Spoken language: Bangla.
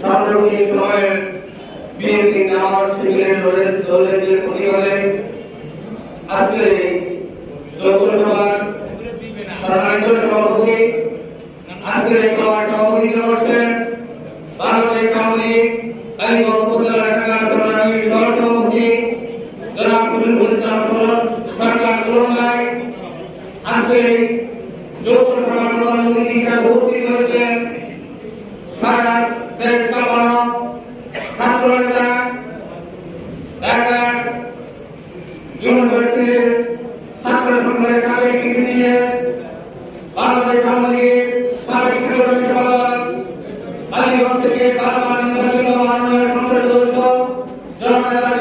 সাম্প্রতিক সময়ে বিএনপি জামাত শিবিরের দলের প্রতিবাদে আজকের এই লোকসভার সম্মানিত সভাপতি আজকের এই সভায় সভাপতিত্ব করছেন বাংলাদেশ আওয়ামী লীগ উপজেলা শাখার সম্মানীয় সভাপতি জনাব শফিকুল ইসলাম সরকার করুণায় আজকের লোকসভার প্রধান অতিথি হিসেবে উপস্থিত হয়েছেন সারা দেশ কাঁপানো ছাত্র নেতা ঢাকা ইউনিভার্সিটির ছাত্র সংসদের সাবেক ইঞ্জিনিয়ার বাংলাদেশ আওয়ামী লীগের সাবেক সাংগঠনিক সম্পাদক আলীগঞ্জ থেকে বারবার নির্বাচিত মাননীয় সংসদ সদস্য জননেতা